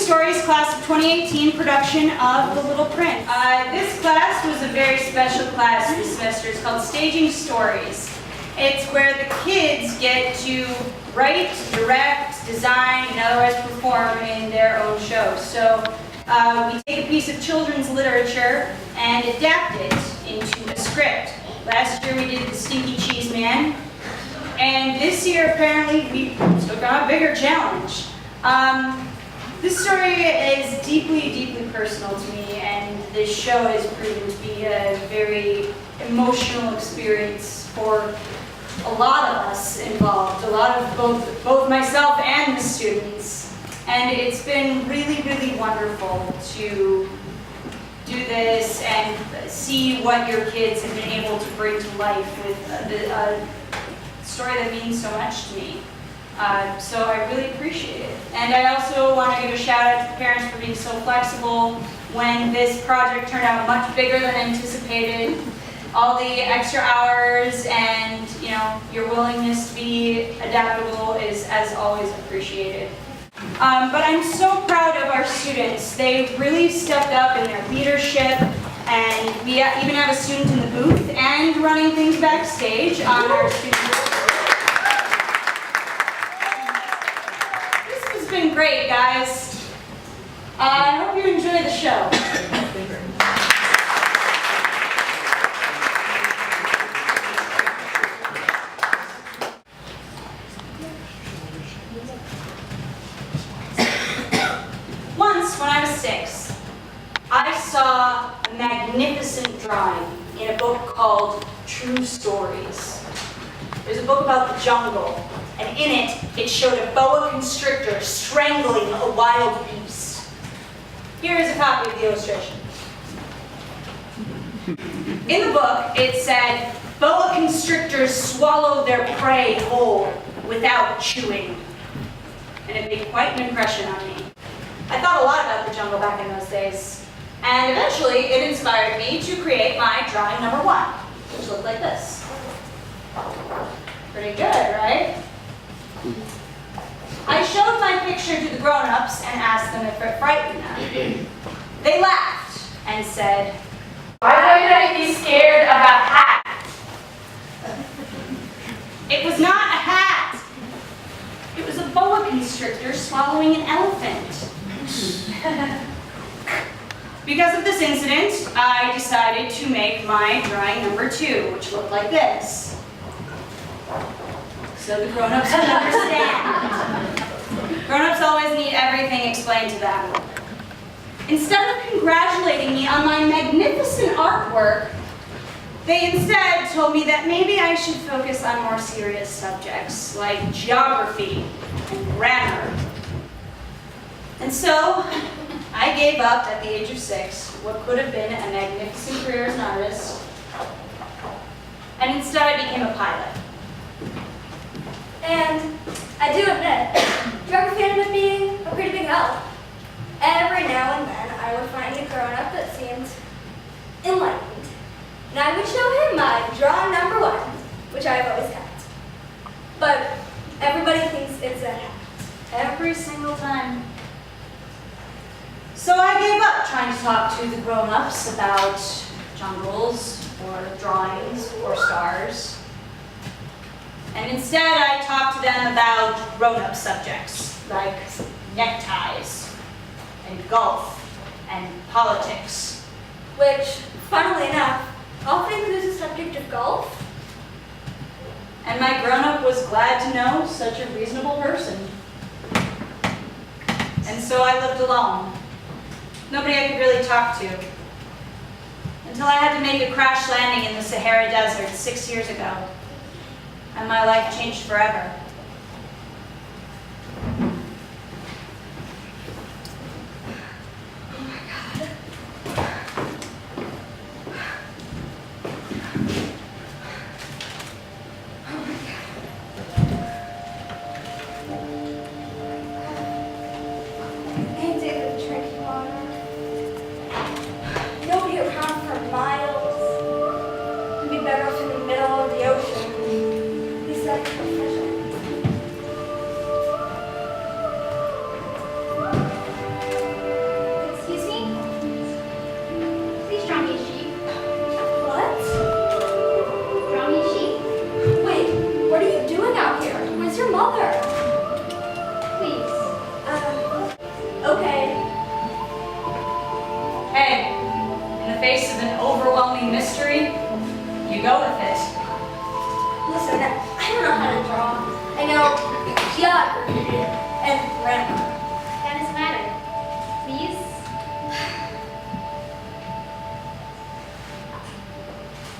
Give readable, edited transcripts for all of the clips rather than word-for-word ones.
Stories class of 2018 production of The Little Prince. This class was a very special class this semester. It's called Staging Stories. It's where the kids get to write, direct, design, and otherwise perform in their own shows. So we take a piece of children's literature and adapt it into a script. Last year we did The Stinky Cheese Man, and this year apparently we took on a bigger challenge. This story is deeply, deeply personal to me, and this show has proven to be a very emotional experience for a lot of us involved, a lot of both myself and the students. And it's been really, really wonderful to do this and see what your kids have been able to bring to life with a story that means so much to me. So I really appreciate it. And I also want to give a shout out to the parents for being so flexible when this project turned out much bigger than anticipated. All the extra hours and your willingness to be adaptable is, as always, appreciated. But I'm so proud of our students. They really stepped up in their leadership, and we even have a student in the booth and running things backstage on our student board. This has been great, guys. I hope you enjoy the show. Once, when I was 6, I saw a magnificent drawing in a book called True Stories. It was a book about the jungle, and in it, it showed a boa constrictor strangling a wild beast. Here is a copy of the illustration. In the book, it said, boa constrictors swallow their prey whole without chewing. And it made quite an impression on me. I thought a lot about the jungle back in those days, and eventually it inspired me to create my drawing number 1, which looked like this. Pretty good, right? I showed my picture to the grown-ups and asked them if it frightened them. They laughed and said, "Why would I be scared of a hat?" It was not a hat. It was a boa constrictor swallowing an elephant. Because of this incident, I decided to make my drawing number 2, which looked like this. So the grown-ups can understand. Grown-ups always need everything explained to them. Instead of congratulating me on my magnificent artwork, they instead told me that maybe I should focus on more serious subjects like geography and grammar. And so, I gave up at the age of 6 what could have been a magnificent career as an artist, and instead I became a pilot. And I do admit, geography ended up being a pretty big help. Every now and then, I would find a grown-up that seemed enlightened, and I would show him my drawing number 1, which I've always kept. But everybody thinks it's a hat. Every single time. So I gave up trying to talk to the grown-ups about jungles or drawings or stars. And instead I talked to them about grown-up subjects like neckties and golf and politics. Which, funnily enough, often includes the subject of golf. And my grown-up was glad to know such a reasonable person. And so I lived alone. Nobody I could really talk to. Until I had to make a crash landing in the Sahara Desert 6 years ago. And my life changed forever. Nobody around for miles. We'd be better off in the middle of the ocean. At least that's professional. Okay. Hey, in the face of an overwhelming mystery, you go with it. Listen, I don't know how to draw. I know geography and grammar. That doesn't matter. Please?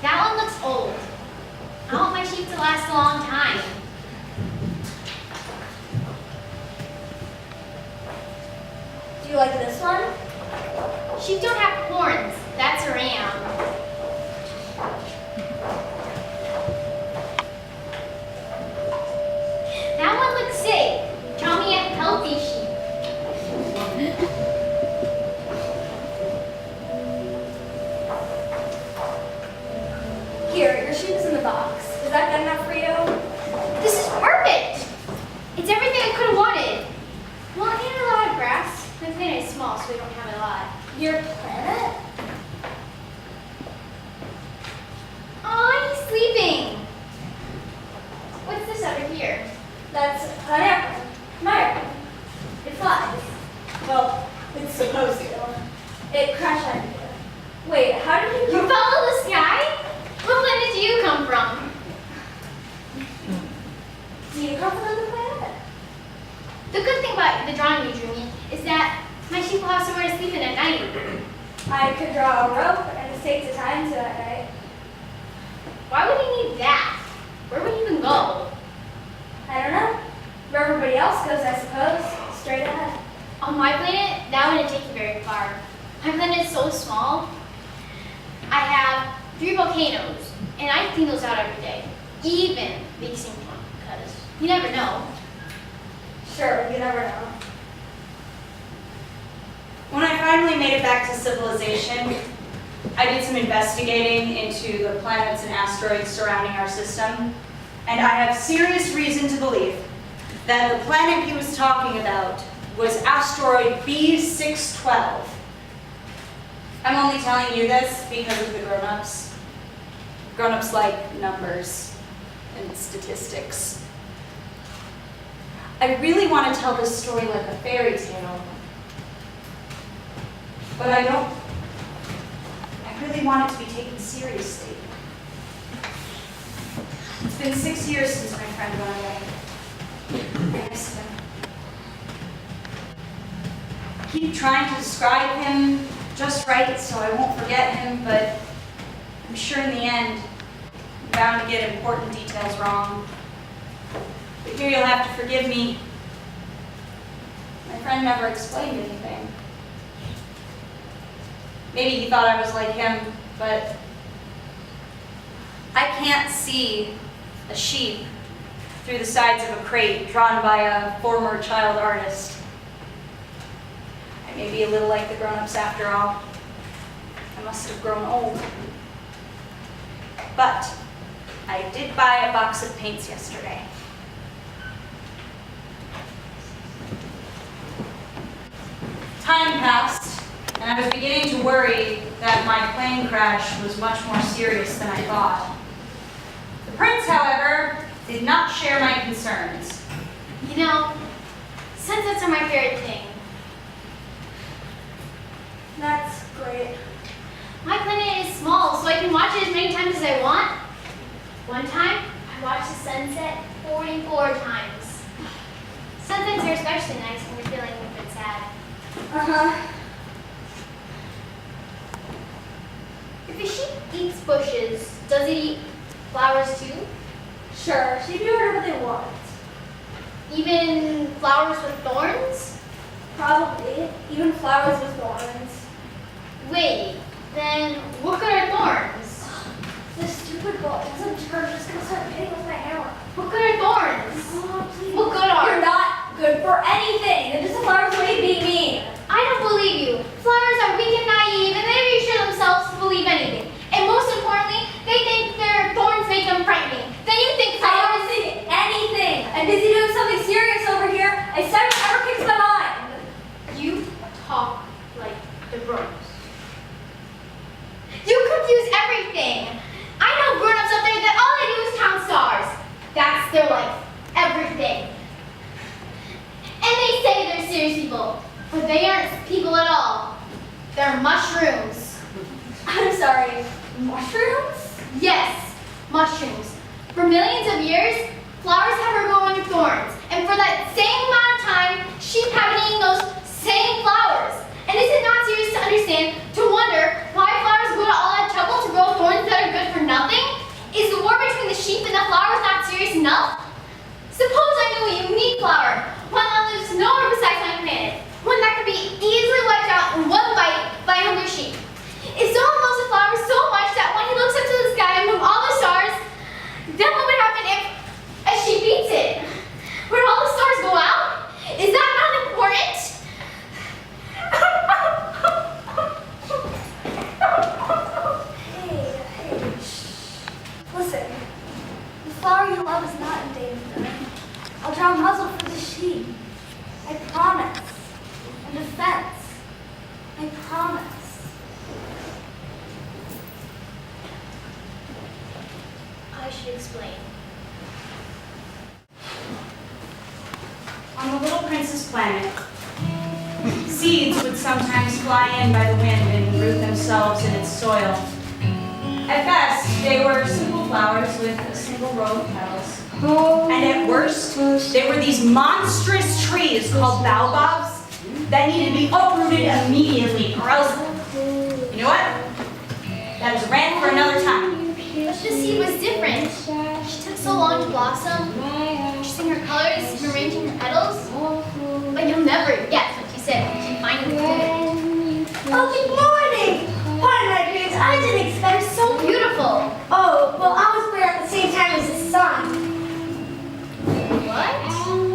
That one looks old. I want my sheep to last a long time. Do you like this one? Sheep don't have horns. That's a ram. That one looks sick. Draw me a healthy sheep. Here, your sheep is in the box. Is that good enough for you? This is perfect. It's everything I could have wanted. Well, I need a lot of grass. My planet is small, so we don't have a lot. Your planet? Oh, he's sleeping. What's this over here? That's an airplane. My airplane. It flies. Well, it's supposed to. It crashed landed here. Wait, how did you You come? follow the sky? What planet do you come from? Do you come from another planet? The good thing about the drawing you drew me is that my sheep will have somewhere to sleep in at night. I could draw a rope and a stake to tie into that night. Why would you need that? Where would you even go? I don't know. Where everybody else goes, I suppose. Straight ahead. On my planet, that wouldn't take you very far. My planet is so small. I have 3 volcanoes, and I clean those out every day. Even the extinct one, because you never know. Sure, you never know. When I finally made it back to civilization, I did some investigating into the planets and asteroids surrounding our system, and I have serious reason to believe that the planet he was talking about was asteroid B612. I'm only telling you this because of the grown-ups. Grown-ups like numbers and statistics. I really want to tell this story like a fairy tale, but I don't. I really want it to be taken seriously. It's been 6 years since my friend went away. I miss him. I keep trying to describe him just right so I won't forget him, but I'm sure in the end, I'm bound to get important details wrong. But here you'll have to forgive me. My friend never explained anything. Maybe he thought I was like him, but I can't see a sheep through the sides of a crate drawn by a former child artist. I may be a little like the grown-ups after all. I must have grown old. But I did buy a box of paints yesterday. Time passed, and I was beginning to worry that my plane crash was much more serious than I thought. The prince, however, did not share my concerns. You know, sunsets are my favorite thing. That's great. My planet is small, so I can watch it as many times as I want. One time, I watched the sunset 44 times. Sunsets are especially nice when you're feeling a bit sad. Uh-huh. If a sheep eats bushes, does it eat flowers too? Sure, she can do whatever they want. Even flowers with thorns? Probably. Even flowers with thorns. Wait, then what good are thorns? This stupid girl is in charge just gonna start hitting with my hammer. What good are thorns? Oh, please. What good are? You're not good for anything. They're just a flower's way of being mean. I don't believe you. Flowers are weak and naive, and they reassure themselves to believe anything. And most importantly, they think their thorns make them frightening. Then you think I flowers... don't think anything. I'm busy doing something serious over here. I said whatever kicks my mind. You talk like the grown-ups. You confuse everything. I know grown-ups out there that all they do is count stars. That's their life. Everything. And they say they're serious people. But they aren't people at all. They're mushrooms. I'm sorry, mushrooms? Yes, mushrooms. For millions of years, flowers have been growing thorns. And for that same amount of time, sheep have been eating those same flowers. And is it not serious to understand, to wonder why flowers go to all that trouble to grow thorns that are good for nothing? Is the war between the sheep and the flowers not serious enough? Suppose I knew a unique flower, one that lives nowhere besides my planet, one that could be easily wiped out in one bite by a hungry sheep. If someone loves a flower so much that when he looks up to the sky among all the stars, then what would happen if a sheep eats it? Would all the stars go out? Is that not important? Hey, shh. Listen, the flower you love is not in danger. I'll draw a muzzle for the sheep. I promise. In defense. I promise. I should explain. On the Little Prince's planet, seeds would sometimes fly in by the wind and root themselves in its soil. At best, they were simple flowers with a single row of petals. And at worst, they were these monstrous trees called baobabs that needed to be uprooted immediately, or else, you know what? That is a rant for another time. But the seed was different. She took so long to blossom, choosing her colors and arranging her petals. But you'll never guess what she said when she finally did it. Oh, good morning! Pardon my dreams, I didn't expect They're so beautiful. Oh, well, I was born at the same time as the sun. What?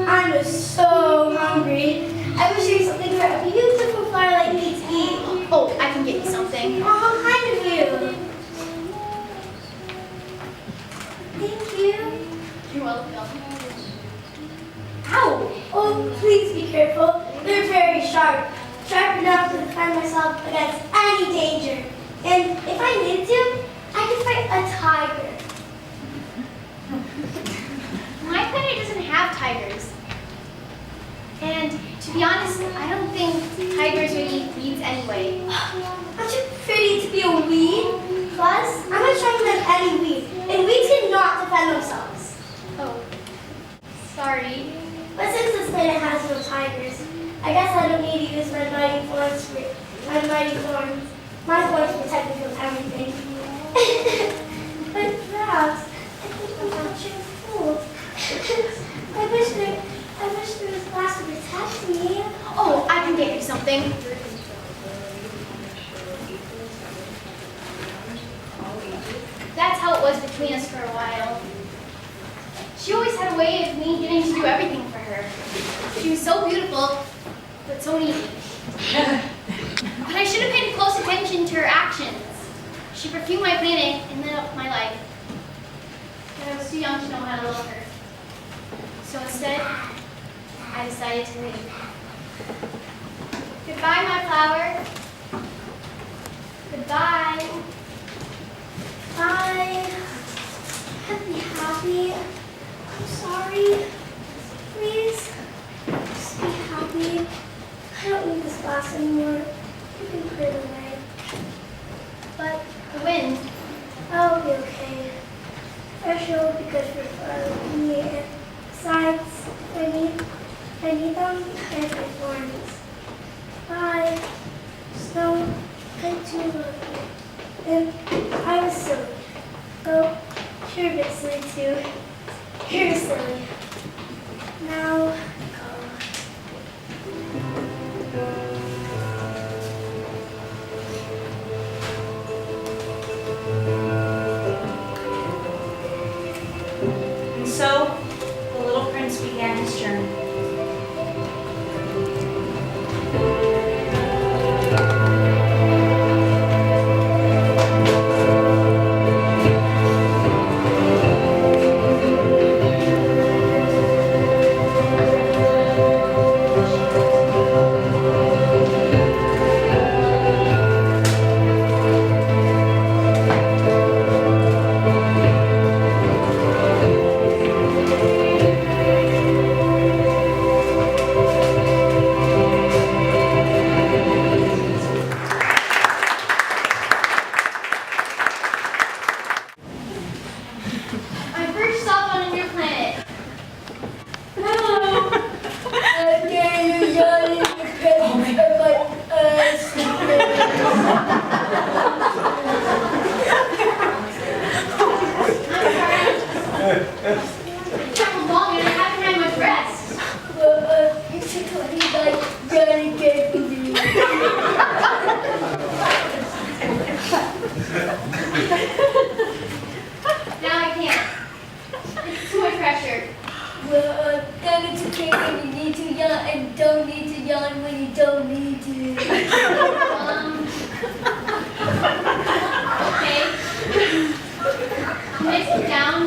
I was so hungry. I wish there was something for a beautiful flower like me to eat. Oh, I can get you something. Oh, how kind of you. Thank you. You're welcome. Ow! Oh, please be careful. They're very sharp. Sharp enough to defend myself against any danger. And if I needed to, I could fight a tiger. My planet doesn't have tigers. And to be honest, I don't think tigers would eat weeds anyway. Aren't you pretty to be a weed? Plus, I'm not stronger than any weed, and weeds cannot defend themselves. Oh, sorry. But since this planet has no tigers, I guess I don't need to use my mighty thorns for my mighty thorns. My thorns protect me from everything. But perhaps I think I'm touching fooled. I wish there was glass to protect me. Oh, I can get you something. That's how it was between us for a while. She always had a way of me getting to do everything for her. She was so beautiful, but so needy. But I should have paid close attention to her actions. She perfumed my planet and lit up my life. But I was too young to know how to love her. So instead, I decided to leave. Goodbye, my flower. Goodbye. Bye. Be happy. I'm sorry. Please, just be happy. I don't need this glass anymore. You can put it away. But the wind, I'll be okay. Fresh air will be good for me. And besides, I need them and my thorns. Bye. Snow, I too love you. And I was silly. Oh, you're a bit silly too. You're silly. Now, go. And so, the little prince began his journey. He's like, Johnny came for me. Now I can't. It's too much pressure. Well, then it's okay when you need to yawn and don't need to yawn when you don't need to. Okay. Can I sit down?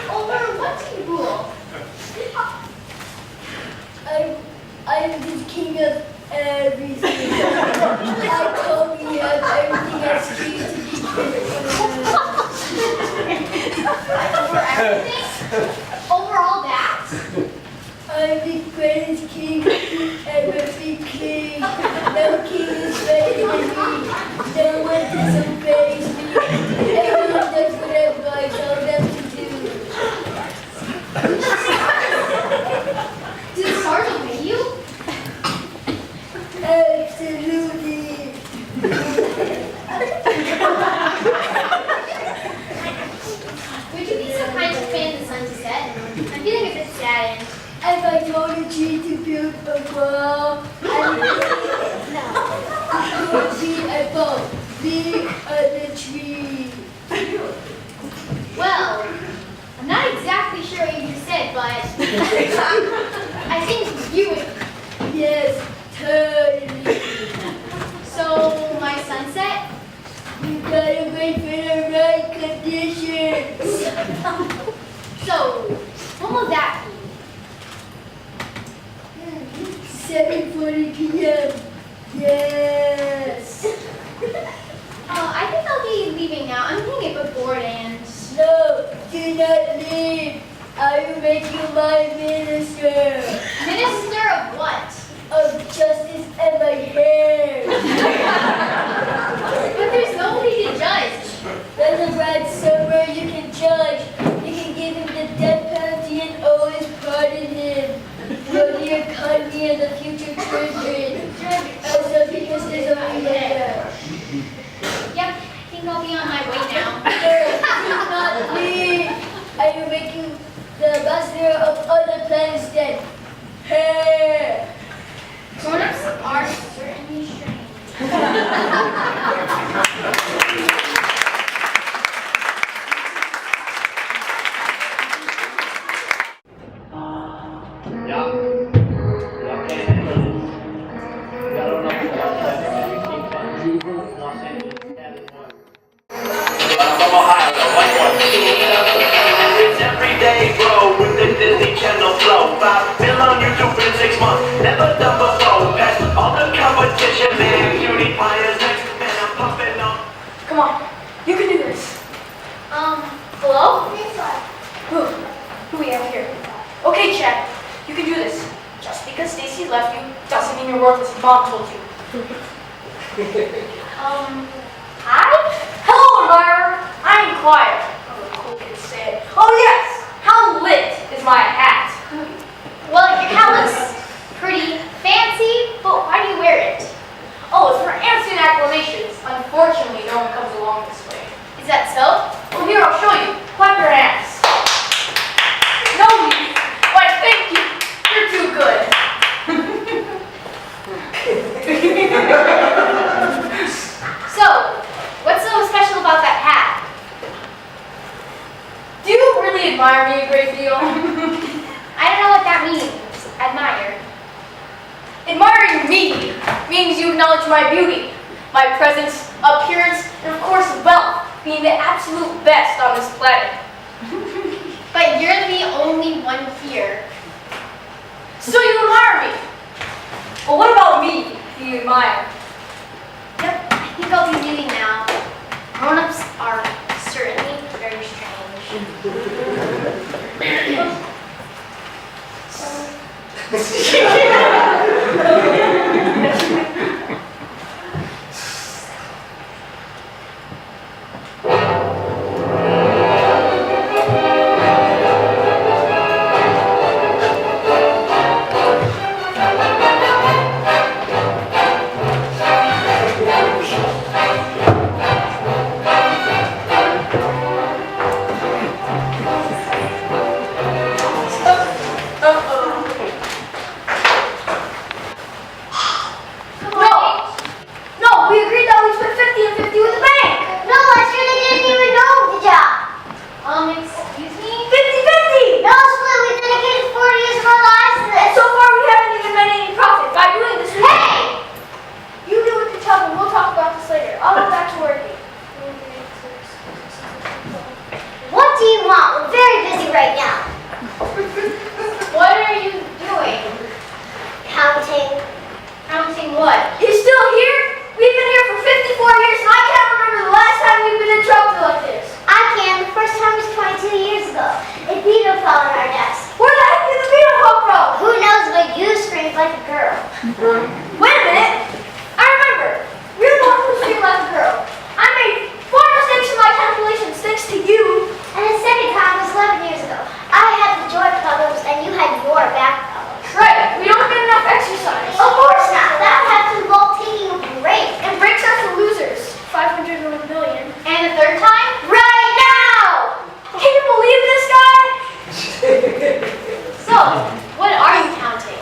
Over what do you rule? I'm the king of everything. I totally have everything I need to be Over everything? Over all that? I'm the greatest king ever be king. No king is better than me. No one disobeys me. Everyone does whatever I tell them to do. Do the stars obey you? Absolutely. Would you be so kind to fan the sun to set? I'm feeling a bit saddened. If I told a tree to build a wall, I would be a boat, big as a tree. Well, I'm not exactly sure what you just said, but I think you would. Yes, totally. So, my sunset? You gotta wait for the right conditions. So, when will that be? 7:40 p.m. Yes. I think I'll be leaving now. I'm getting a bit bored and... No, do not leave. I will make you my minister Minister of what? of justice and my hair. But there's nobody to judge. There's a right somewhere you can judge. You can give him the death penalty and always pardon him. For the economy and the future children. Also because there's only there. Yep, I think I'll be on my way now. Do not leave. I will make you the ambassador of other planets then. Hair. Grown-ups are certainly strange. From Ohio, it's everyday, bro, with the Disney Channel flow. 5 mil on YouTube in 6 months, never done before. Past all the competition, man. Cutie pie is next, and I'm pumping on. Come on, you can do this. Hello? Who we have here? Okay, Chad, you can do this. Just because Stacy left you doesn't mean you're worthless. Mom told you. Hi? Hello, admirer. I'm Choir. Oh, the cool kids say it. Oh, yes. How lit is my hat? Well, your hat looks pretty fancy, but why do you wear it? Oh, it's for ants and acclamations. Unfortunately, no one comes along this way. Is that so? Well, here, I'll show you. Clap your hands. No need. Why, thank you. You're too good. So, what's so special about that hat? Do you really admire me a great deal? I don't know what that means. Admire. Admiring me means you acknowledge my beauty, my presence, appearance, and of course wealth, being the absolute best on this planet. But you're the only one here. So you admire me. Well, what about me do you admire? Yep, I think I'll be leaving now. Grown-ups are certainly very strange. Excuse me? 50-50! No, split. We dedicated 40 years of our lives to And this. so far we haven't even made any profit by doing this. Hey! You do what you tell me. We'll talk about this later. I'll go back to working. What do you want? We're very busy right now. What are you doing? Counting. Counting what? He's still here? We've been here for 54 years and I can't remember the last time we've been in trouble like this. I can. The first time was 22 years ago. A beetle fell on our desk. Where the heck did the beetle come from? Who knows, but you screamed like a girl. Wait a minute. I remember. You're the one who screamed like a girl. I made 4 mistakes in my calculations thanks to you. And the second time was 11 years ago. I had the joy problems and you had your back problems. Right. We don't get enough exercise. Of course not. That would have to involve taking a break. And breaks are for losers. 501 million. And the third time? Right now! Can you believe this guy? So, what are you counting?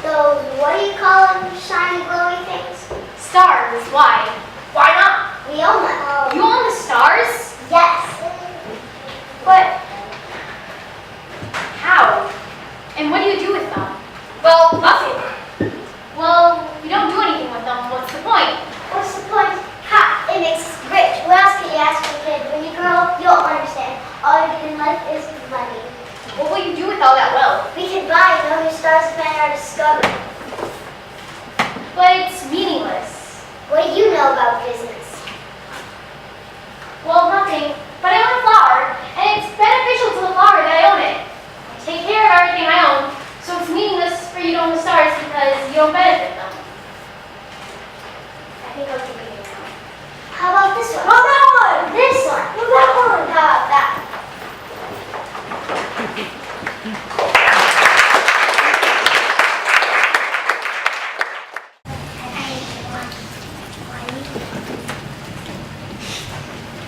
Those, what do you call them, shiny glowy things? Stars. Why? Why not? We own them. You own the stars? Yes. But how? And what do you do with them? Well, nothing. Well, you don't do anything with them. What's the point? What's the point? Ha! It makes us rich. What else can you ask for a kid? When you grow up, you'll understand. All you need in life is money. What will you do with all that wealth? We can buy no new stars depending on our discovery. But it's meaningless. What do you know about business? Well, nothing. But I own a flower, and it's beneficial to the flower that I own it. I take care of everything I own, so it's meaningless for you to own the stars because you don't benefit them. I think I'll keep it now. How about this one? No, that one. This one. No, that one. How about that?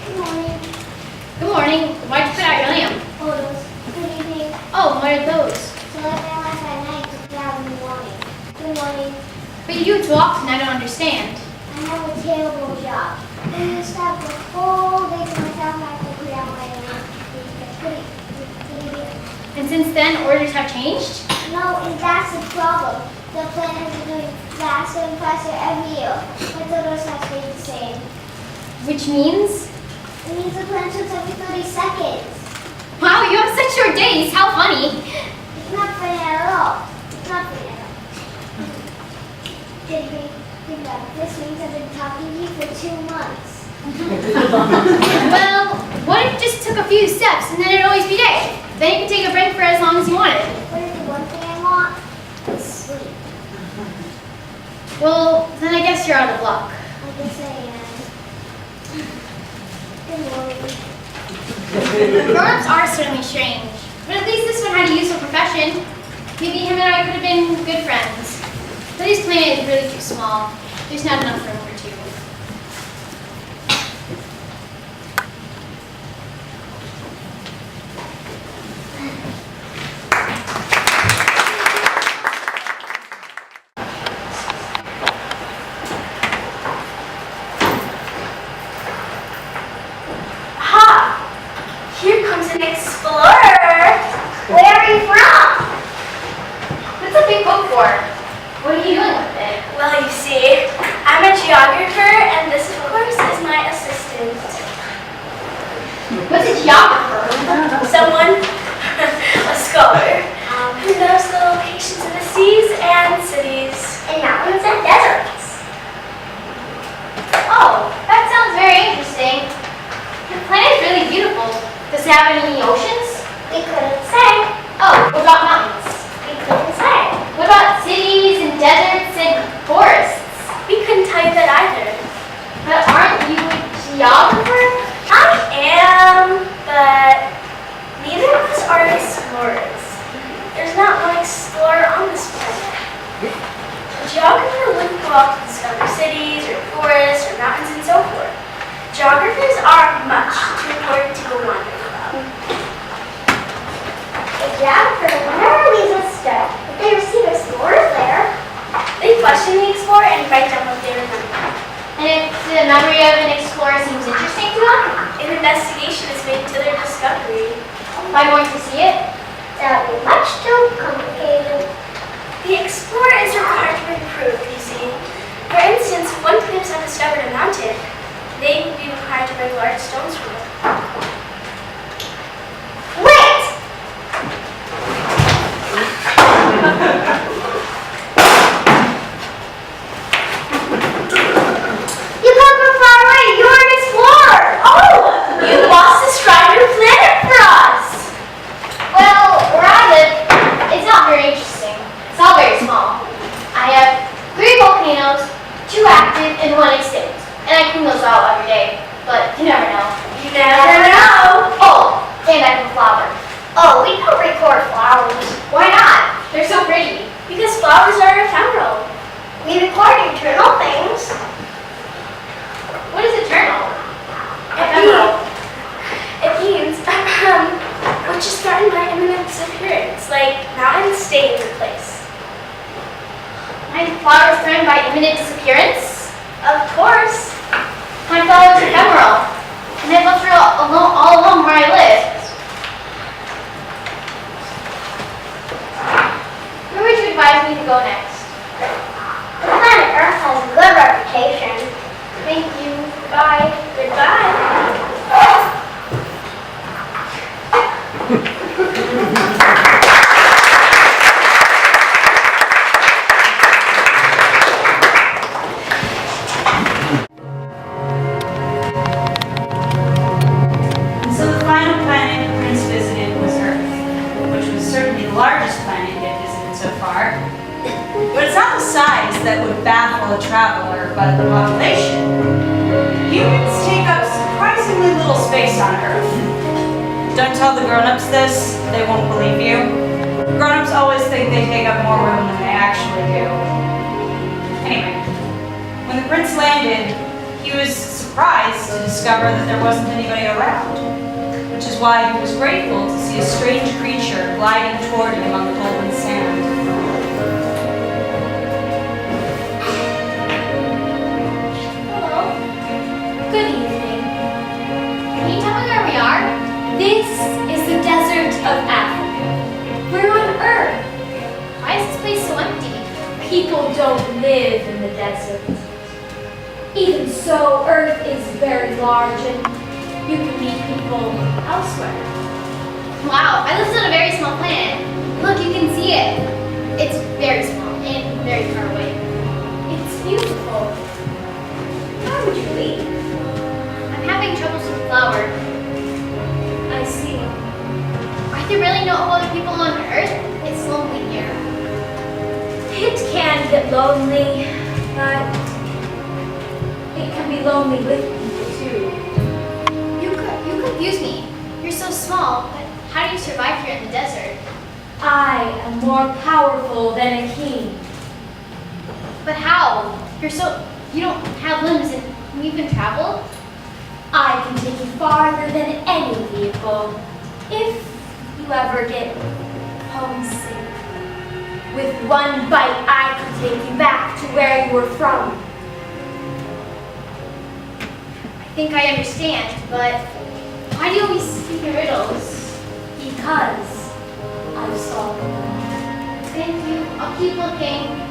Good morning. Good morning. Why'd you put out your lamp? Photos. Good evening. Oh, what are those? So I ran last night to grab in the morning. Good morning. But you do it so often, I don't understand. I have a terrible job. I used to have the whole day to myself. I have to clear out my own. And since then, orders have changed? No, and that's the problem. The plant has been doing faster and faster every year. But the others have stayed the same. Which means? It means the plant shoots every 30 seconds. Wow, you have such short days. How funny. It's not funny at all. It's not funny at all. Did we think about it? This means I've been talking to you for 2 months. Well, what if you just took a few steps and then it'd always be day? Then you could take a break for as long as you wanted. What is the one thing I want? It's sleep. Well, then I guess you're out of luck. I guess I am. Good morning. Grown-ups are certainly strange, but at least this one had a useful profession. Maybe him and I could have been good friends. But his planet is really too small. There's not enough room for 2. Ha! Here comes an explorer. Where are you from? What's a big book for? What are you doing with it? Well, you see, I'm a geographer, and this, of course, is my assistant. What's a geographer? Someone, a scholar, who knows the locations of the seas and cities. In mountains and deserts. Oh, that sounds very interesting. The planet is really beautiful. Does it have any oceans? We couldn't say. Oh, what about mountains? We couldn't say. What about cities and deserts and forests? We couldn't tell you that either. But aren't you a geographer? I am, but neither of us are explorers. There's not one explorer on this planet. A geographer wouldn't go out to discover cities or forests or mountains and so forth. Geographers are much too important to go wandering about. A geographer never leaves us stuck. If they receive explorers there, They question the explorer and write down what they remember. And if the memory of an explorer seems interesting to them? An investigation is made to their discovery. Am I going to see it? That would be much too complicated. The explorer is required to bring proof, you see. For instance, if one claims to have discovered a mountain, they would be required to bring large stones from it. Wait! You come from far away. You're an explorer. Oh! You lost the Strider planet for us! Well, where I live, it's not very interesting. It's all very small. I have 3 volcanoes, 2 active and 1 extinct. And I clean those out every day. But you never know. You never know! Oh, and I have a flower. Oh, we don't record flowers. Why not? They're so pretty. Because flowers are ephemeral. We record eternal things. What is eternal? Ephemeral. It means which is threatened by imminent disappearance, like mountains staying in place. My flower is threatened by imminent disappearance? Of course. My flower is ephemeral. And I've left her all alone where I live. Where would you advise me to go next? The planet Earth has a good reputation. Thank you. Bye. Goodbye. And so the final planet the prince visited was Earth, which was certainly the largest planet he had visited so far. But it's not the size that would baffle a traveler, but the population. Humans take up surprisingly little space on Earth. Don't tell the grown-ups this, they won't believe you. Grown-ups always think they take up more room than they actually do. Anyway, when the prince landed, he was surprised to discover that there wasn't anybody around, which is why he was grateful to see a strange creature gliding toward him on the golden sand. Hello. Good evening. Can you tell me where we are? This is the desert of Africa. We're on Earth. Why is this place so empty? People don't live in the desert. Even so, Earth is very large and you can meet people elsewhere. Wow, I live on a very small planet. Look, you can see it. It's very small and very far away. It's beautiful. Why would you leave? I'm having troubles with the flower. I see. Are there really no other people on Earth? It's lonely here. It can get lonely, but it can be lonely with people too. You confuse me. You're so small, but how do you survive here in the desert? I am more powerful than a king. But how? You don't have limbs and you can travel? I can take you farther than any vehicle, if you ever get homesick. With one bite, I can take you back to where you were from. I think I understand, but why do you always speak in riddles? Because I've solved them. Thank you. I'll keep looking.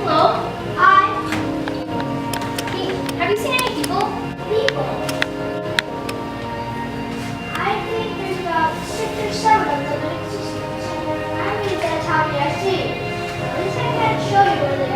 Hello? Hi, Hey, have you seen any people? people. I think there's about 6 or 7 of them in existence, and I think that's how many I see. At least I can't show you where they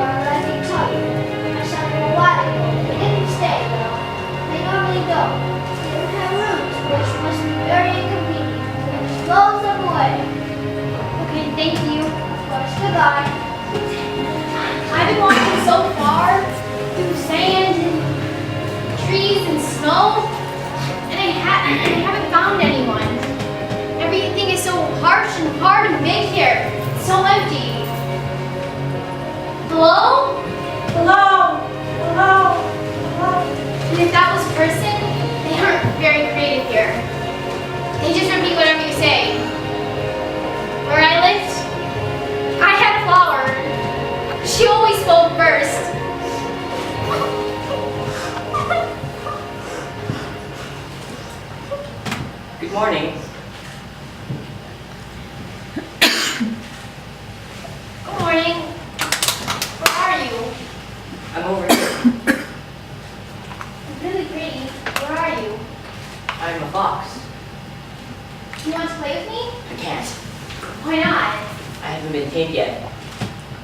Why not? I haven't been tamed yet.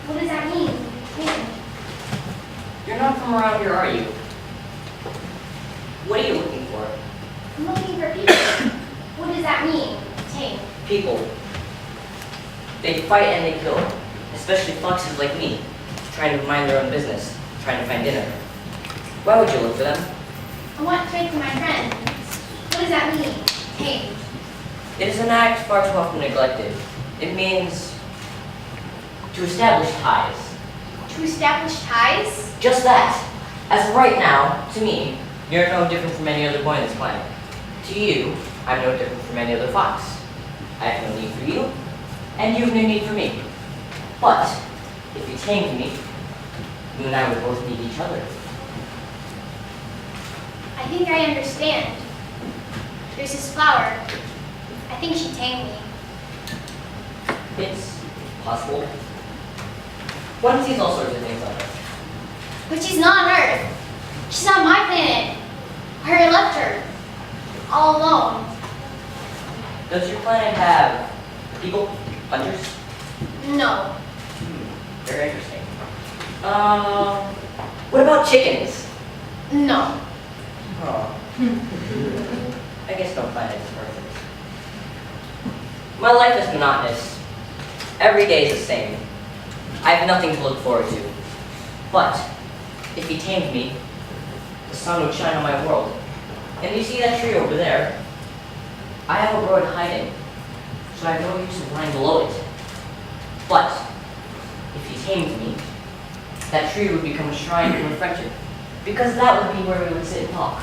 What does that mean? You're not from around here, are you? What are you looking for? I'm looking for people. What does that mean? Tame. People. They fight and they kill. Especially foxes like me, trying to mind their own business, trying to find dinner. Why would you look for them? I want to trade for my friends. What does that mean? Tame. It is an act far too often neglected. It means to establish ties. To establish ties? Just that. As of right now, to me, you're no different from any other boy on this planet. To you, I'm no different from any other fox. I have no need for you, and you have no need for me. But, if you tamed me, you and I would both need each other. I think I understand. There's this flower. I think she tamed me. It's possible. One sees all sorts of things on Earth. But she's not on Earth. She's on my planet. I left her. All alone. Does your planet have people, hunters? No. Very interesting. What about chickens? No. Oh. I guess no planet is perfect. My life is monotonous. Every day is the same. I have nothing to look forward to. But, if he tamed me, the sun would shine on my world. And you see that tree over there? I have a road hiding, so I have no use of lying below it. But, if he tamed me, that tree would become a shrine to my friendship, because that would be where we would sit and talk.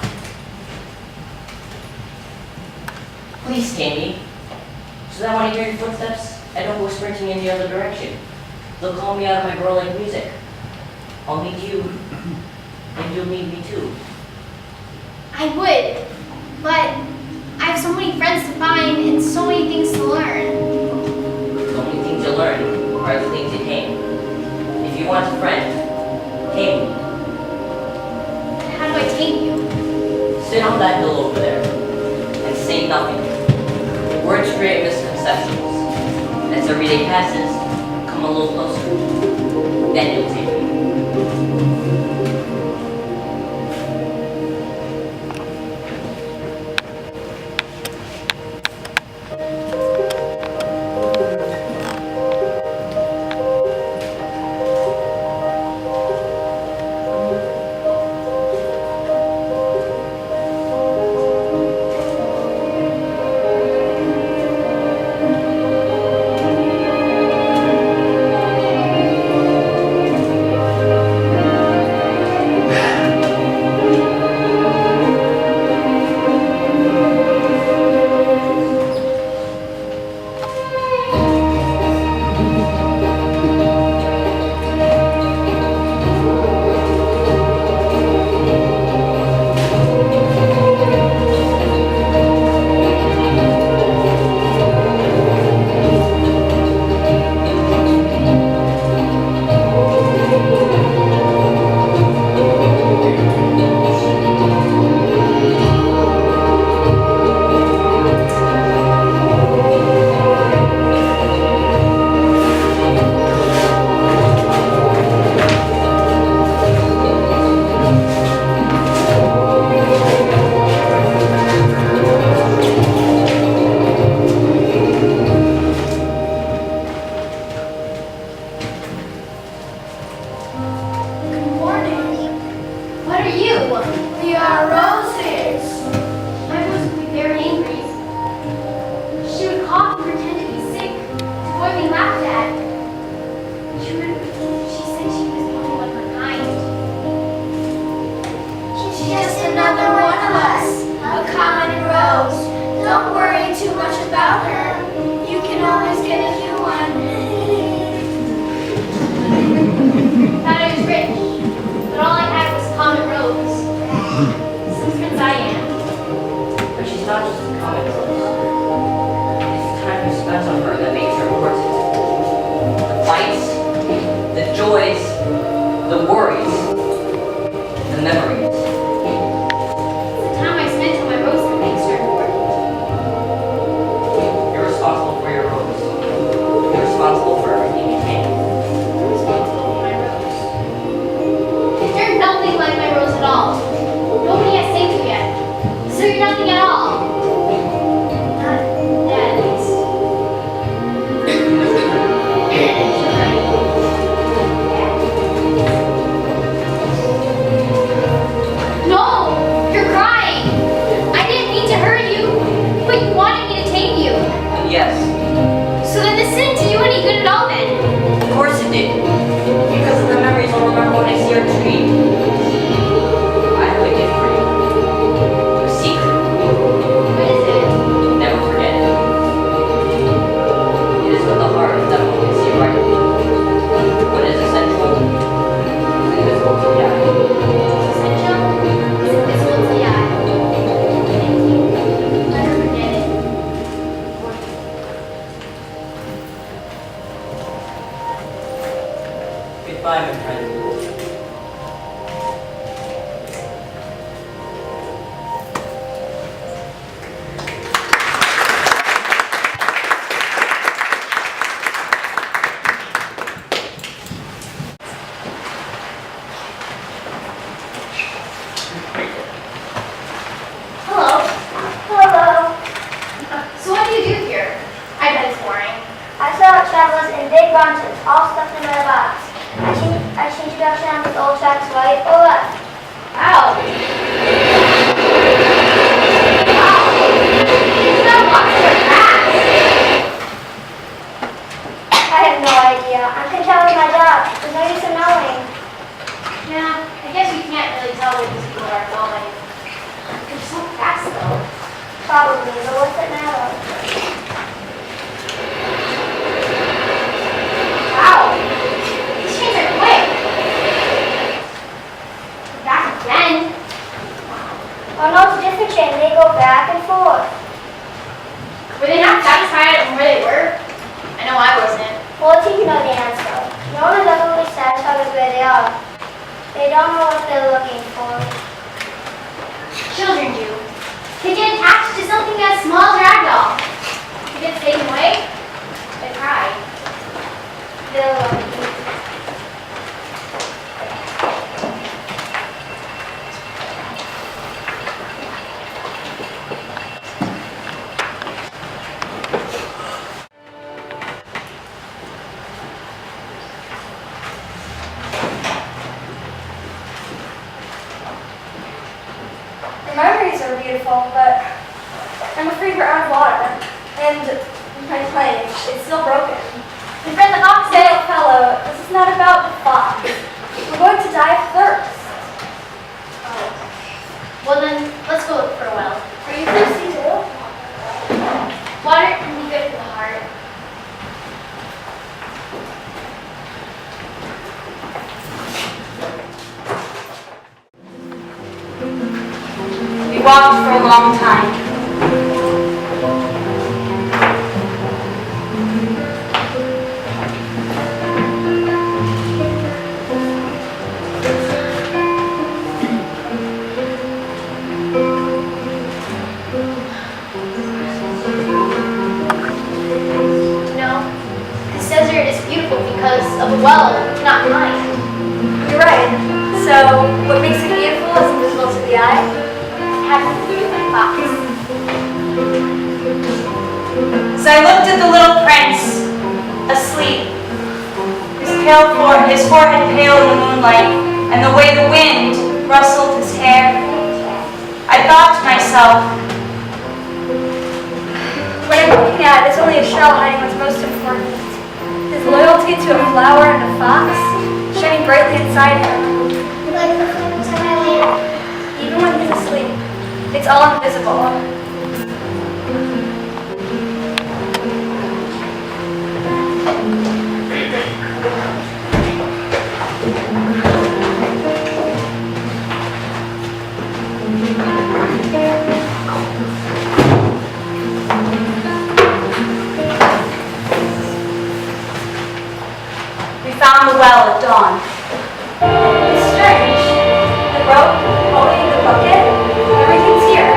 Please tame me, so that when I hear your footsteps, I don't go sprinting in the other direction. They'll call me out of my girl-like music. I'll meet you, and you'll meet me too. I would. But I have so many friends to find and so many things to learn. The only things you learn are the things you tame. If you want a friend, tame me. How do I tame you? Sit on that hill over there, and say nothing. Words create misconceptions. As every day passes, come a little closer. Then you'll tame me. do any good at all then? Of course it did. Because of the memories I'll remember when I see our tree. I have a gift for you. A secret. What is it? Never forget it. It is with the heart that one can see rightly. What is essential is invisible to the eye. Essential is invisible to the eye. Thank you. Never forget it. Goodbye, my friend. Hello. Hello. So what do you do here? I bet it's boring. I sell travelers in big bunches, all stuffed in my box. I change direction on these old tracks right or left. Wow. Wow. You have lots of grass. I have no idea. I'm content with my job. There's no use in knowing. Yeah, I guess you can't really tell where these people are going. They're so fast though. Probably, but what's it matter? Wow. These trains are quick. They're back again. Oh no, it's a different train. They go back and forth. Were they not satisfied with where they were? I know I wasn't. Well, let's see if you know the answer. No one is ever really satisfied with where they are. They don't know what they're looking for. Children do. They get attached to something as small as a rag doll. If it gets taken away, they cry. They're lucky. The memories are beautiful, but I'm afraid we're out of water. And my plane is still broken. My friend the fox Say, said, fellow, this is not about the fox. We're going to die of thirst. well then, let's go look for a well. Are you thirsty too? Water can be good for the heart. We walked for a long time. You know, this desert is beautiful because of a well, not mine. You're right. So, what makes it beautiful is invisible to the eye. Having to do with my fox. As I looked at the little prince, asleep, his forehead pale in the moonlight, and the way the wind rustled his hair, I thought to myself, What I'm looking at is only a shell hiding what's most important. His loyalty to a flower and a fox, shining brightly inside him. Like the flame inside my lamp. Even when he's asleep, it's all invisible. we found the well at dawn. It's strange. The rope, holding the bucket, everything's here.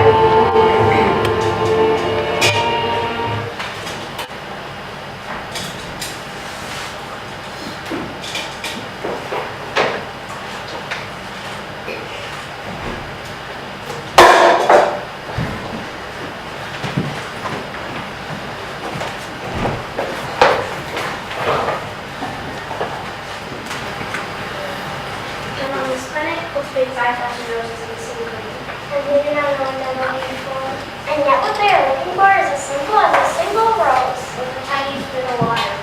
And on this planet, cultivate 5,000 roses in a single grain. And we do not know what they're looking for. And yet what they are looking for is as simple as a single rose with the tiniest bit of water.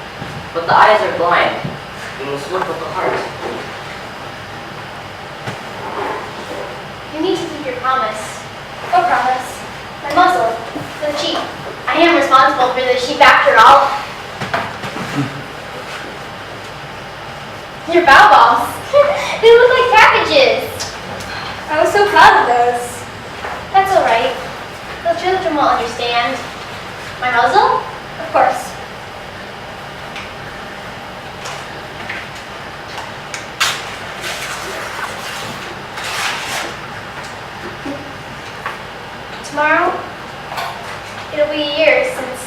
But the eyes are blind. You must look with the heart. You need to keep your promise. What promise? My muzzle. For the sheep. I am responsible for the sheep after all. Your bow balls. They look like packages. I was so proud of those. That's alright. The children will understand. My muzzle? Of course. Tomorrow, it'll be a year since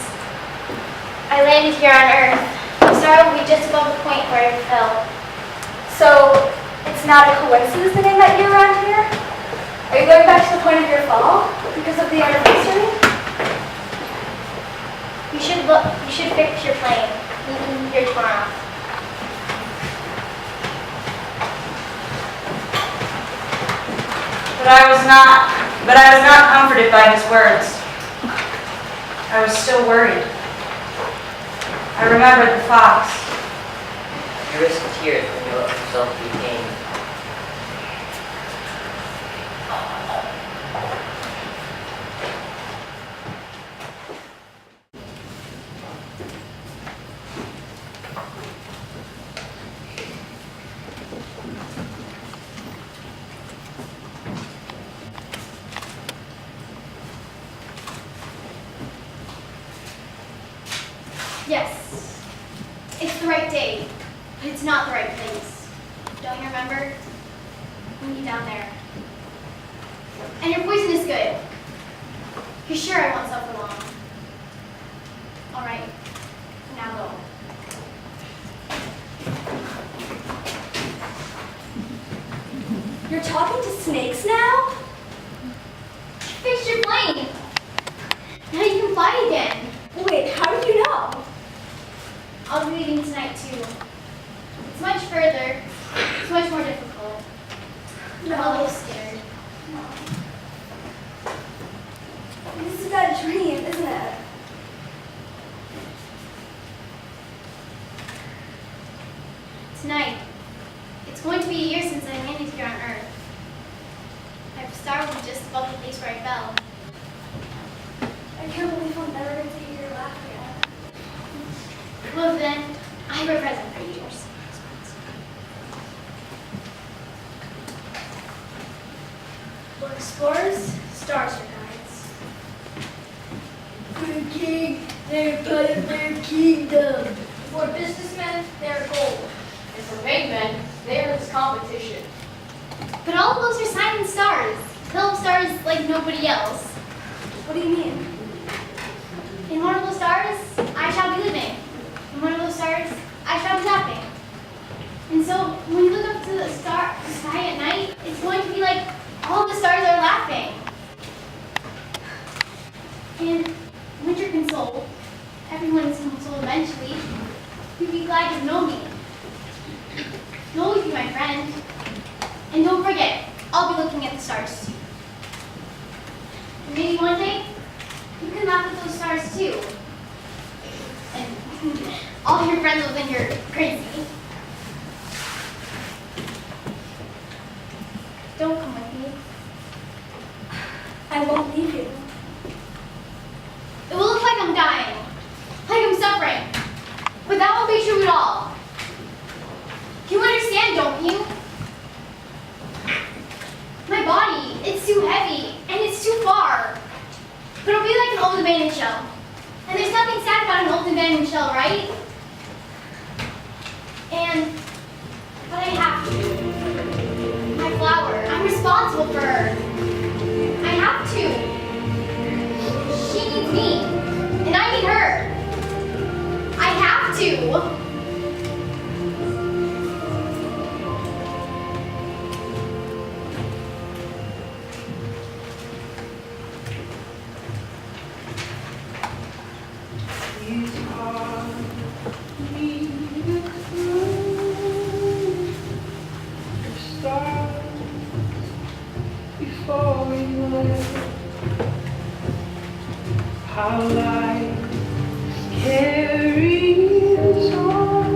I landed here on Earth. The star will be just above the point where I fell. So, it's not a coincidence that I met you around here? Are you going back to the point of your fall because of the anniversary? You should look. You should fix your plane. Meet me here tomorrow. But I was not comforted by his words. I was still worried. I remembered the fox. You risk tears when you let yourself be pained. Yes, it's the right day, but it's not the right place. Don't you remember? We meet down there. And your poison is good. You're sure I won't suffer long. All right, now go. You're talking to snakes now? Fix your plane. Now you can fly again. Wait, how did you know? I'll be leaving tonight too. It's much further. It's much more difficult. I'm a little scared. This is about a dream, isn't it? Tonight, it's going to be a year since I landed here on Earth. My star will be just above the place where I fell. I can't believe I'm never going to hear your laugh again. Well then, I have a present for you. For explorers, stars are guides. For king, they're part of their kingdom. For businessmen, they're gold. And for men, there is competition. But all of those are silent stars. Little stars like nobody else. What do you mean? In one of those stars, I shall be living. In one of those stars, I shall be laughing. And so, when you look up to the sky at night, it's going to be like all the stars are laughing. And winter consoled. Everyone is consoled eventually. You'd be glad you've known me. You'll always be my friend. And don't forget, I'll be looking at the stars too. And maybe one day, you can laugh at those stars too. And all your friends will think you're crazy. Don't come with me. I won't leave you. It will look like I'm dying, like I'm suffering, but that won't be true at all. You understand, don't you? My body, it's too heavy, and it's too far. But it'll be like an old abandoned shell. And there's nothing sad about an old abandoned shell, right? But I have to. My flower, I'm responsible for her. I have to. She needs me, and I need her. I have to. How life carries on.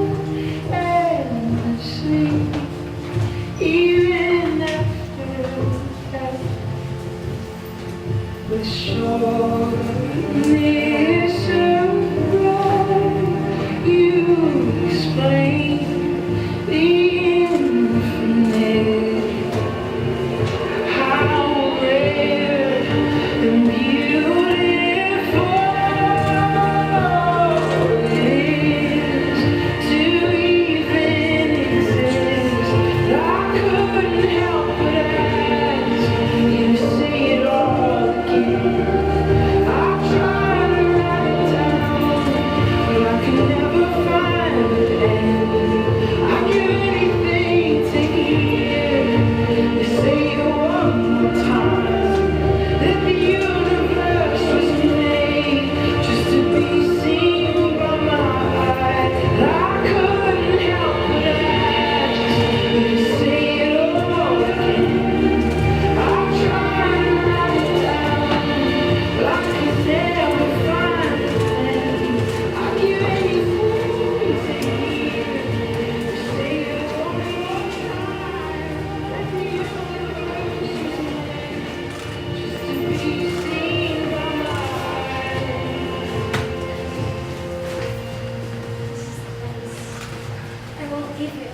leave you.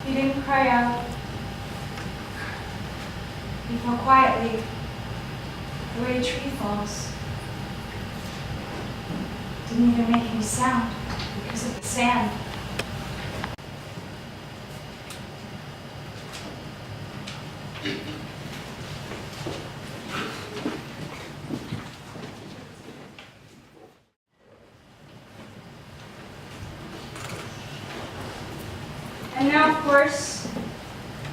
You didn't cry out. You fell quietly, the way a tree falls. Didn't even make any sound because of the sand. And now, of course,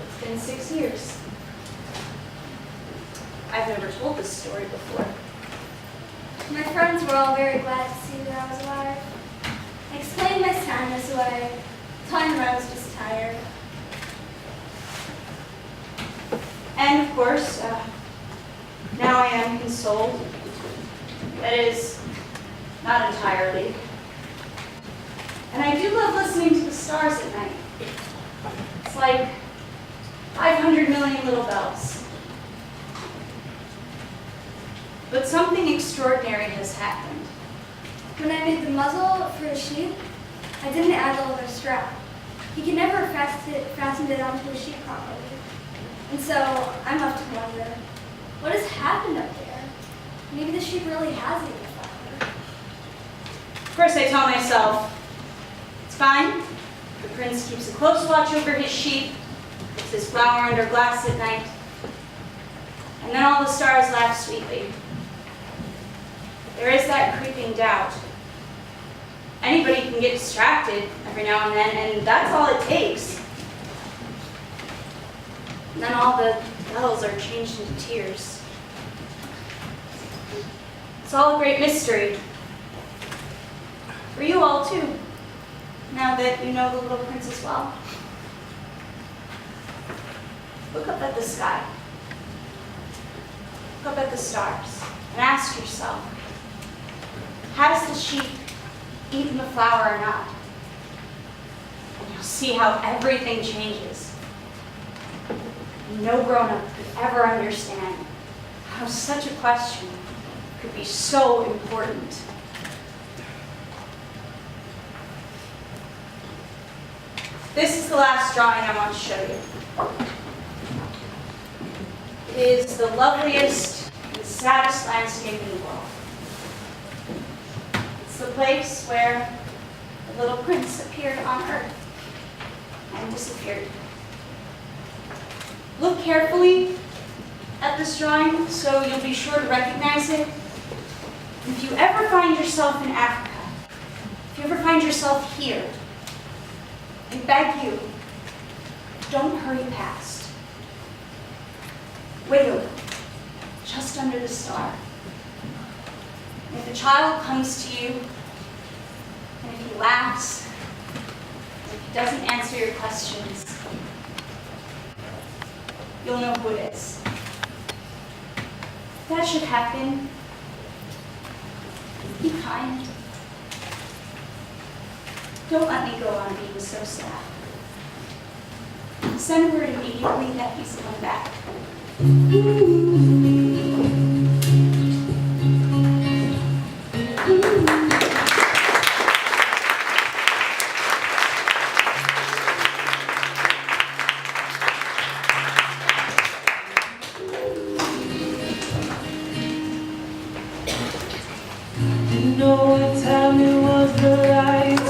it's been 6 years. I've never told this story before. My friends were all very glad to see that I was alive. I explained my sadness away, telling them I was just tired. And of course, now I am consoled. That is, not entirely. And I do love listening to the stars at night. It's like 500 million little bells. But something extraordinary has happened. When I made the muzzle for the sheep, I didn't add the leather strap. He could never fasten it onto the sheep properly. And so I'm left to wonder, what has happened up there? Maybe the sheep really has eaten the flower. Of course, I tell myself, it's fine. The prince keeps a close watch over his sheep, puts his flower under glass at night, and then all the stars laugh sweetly. There is that creeping doubt. Anybody can get distracted every now and then, and that's all it takes. And then all the bells are changed into tears. It's all a great mystery. For you all, too, now that you know the Little Prince as well. Look up at the sky. Look up at the stars and ask yourself, has the sheep eaten the flower or not? And you'll see how everything changes. No grown-up could ever understand how such a question could be so important. This is the last drawing I want to show you. It is the loveliest and saddest landscape in the world. It's the place where the little prince appeared on Earth and disappeared. Look carefully at this drawing so you'll be sure to recognize it. If you ever find yourself in Africa, if you ever find yourself here, I beg you, don't hurry past. Wait a little, just under the star. And if a child comes to you, and if he laughs, and if he doesn't answer your questions, you'll know who it is. If that should happen, be kind. Don't let me go on being so sad. Send word immediately that he's come back. You know what time it was, the lights.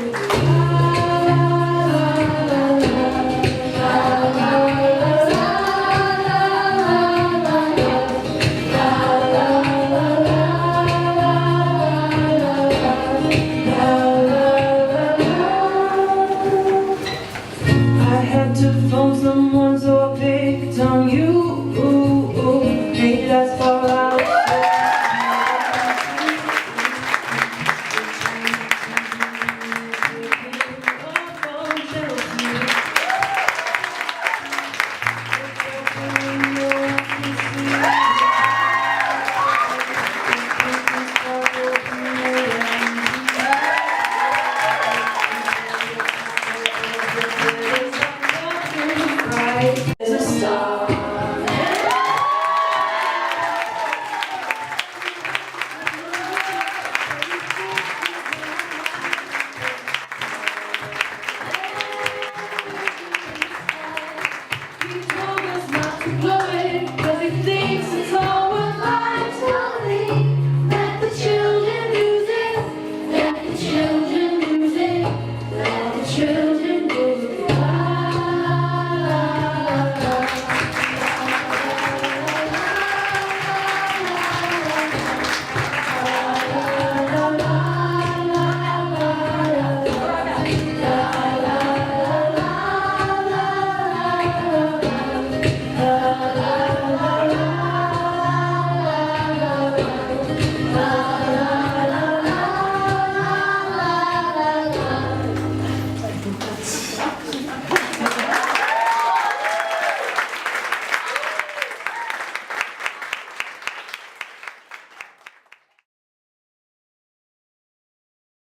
with you.